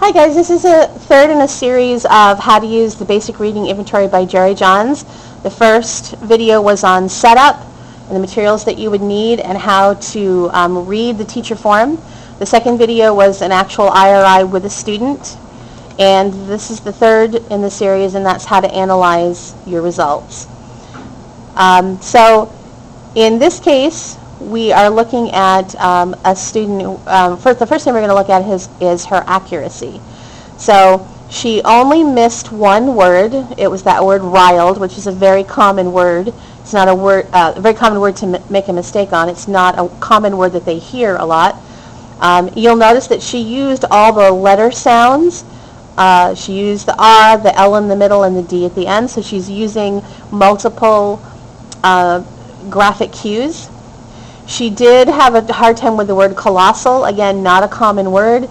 Hi guys, this is a third in a series of how to use the basic reading inventory by Jerry Johns. The first video was on setup and the materials that you would need and how to read the teacher form. The second video was an actual IRI with a student. And this is the third in the series, and that's how to analyze your results. So in this case, we are looking at a student. The first thing we're going to look at is her accuracy. So she only missed one word. It was that word riled, which is a very common word. It's not a very common word to make a mistake on. It's not a common word that they hear a lot. You'll notice that she used all the letter sounds. She used the R, the L in the middle, and the D at the end. So she's using multiple graphic cues. She did have a hard time with the word colossal. Again, not a common word.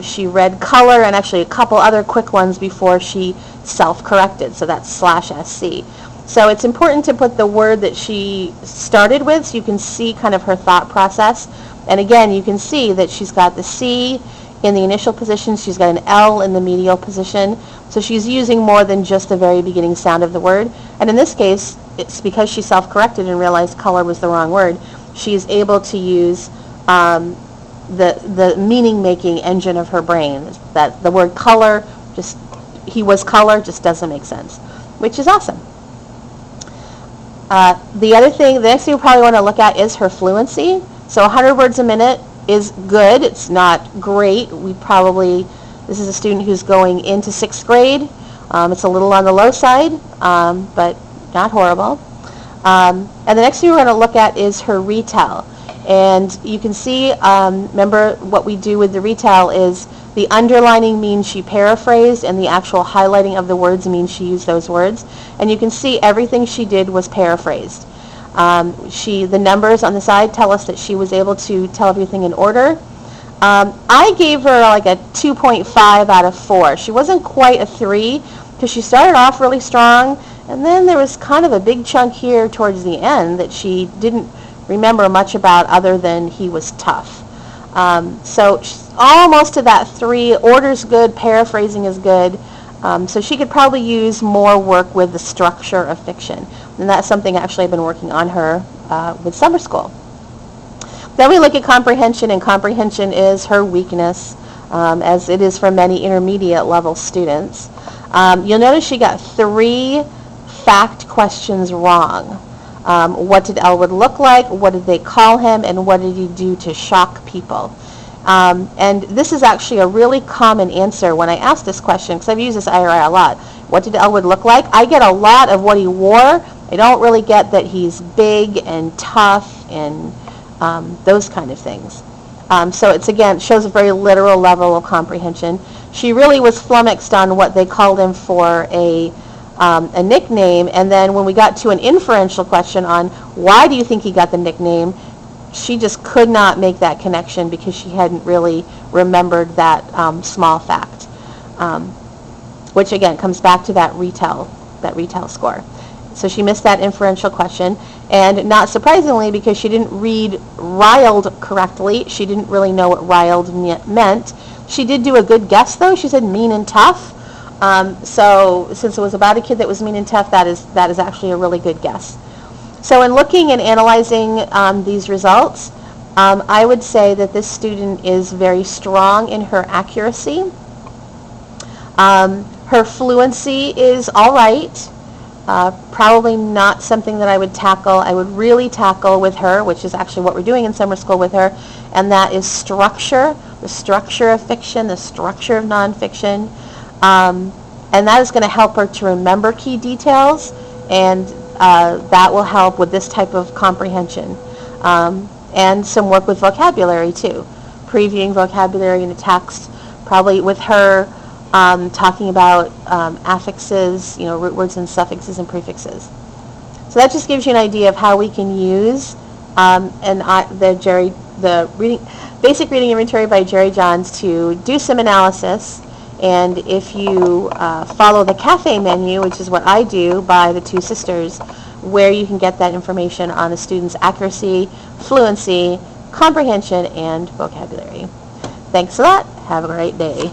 She read color and actually a couple other quick ones before she self-corrected. So that's /SC. So it's important to put the word that she started with so you can see kind of her thought process. And again, you can see that she's got the C in the initial position. She's got an L in the medial position. So she's using more than just the very beginning sound of the word. And in this case, it's because she self-corrected and realized color was the wrong word. She's able to use the meaning-making engine of her brain. That the word color, he was color, just doesn't make sense, which is awesome. The next thing you probably want to look at is her fluency. So 100 words a minute is good. It's not great. This is a student who's going into 6th grade. It's a little on the low side, but not horrible. And the next thing we're going to look at is her retell. And you can see, remember what we do with the retell is the underlining means she paraphrased and the actual highlighting of the words means she used those words. And you can see everything she did was paraphrased. The numbers on the side tell us that she was able to tell everything in order. I gave her like a 2.5 out of 4. She wasn't quite a 3 because she started off really strong. And then there was kind of a big chunk here towards the end that she didn't remember much about other than he was tough. So she's almost to that 3. Order's good, paraphrasing is good. So she could probably use more work with the structure of fiction. And that's something actually I've been working on her with summer school. Then we look at comprehension, and comprehension is her weakness, as it is for many intermediate level students. You'll notice she got 3 fact questions wrong. What did Elwood look like? What did they call him? And what did he do to shock people? And this is actually a really common answer when I ask this question, because I've used this IRI a lot. What did Elwood look like? I get a lot of what he wore. I don't really get that he's big and tough and those kind of things. So it shows a very literal level of comprehension. She really was flummoxed on what they called him for a nickname, and then when we got to an inferential question on why do you think he got the nickname, she just could not make that connection because she hadn't really remembered that small fact, which again comes back to that retell score. So she missed that inferential question, and not surprisingly, because she didn't read riled correctly, she didn't really know what riled meant. She did do a good guess though. She said mean and tough. So since it was about a kid that was mean and tough, that is actually a really good guess. So in looking and analyzing these results, I would say that this student is very strong in her accuracy. Her fluency is all right. Probably not something that I would tackle. I would really tackle with her, which is actually what we're doing in summer school with her, and that is structure, the structure of fiction, the structure of nonfiction. And that is going to help her to remember key details, and that will help with this type of comprehension. And some work with vocabulary too, previewing vocabulary in a text, probably with her talking about affixes, root words and suffixes and prefixes. So that just gives you an idea of how we can use the basic reading inventory by Jerry Johns to do some analysis. And if you follow the cafe menu, which is what I do by the two sisters, where you can get that information on a student's accuracy, fluency, comprehension, and vocabulary. Thanks a lot. Have a great day.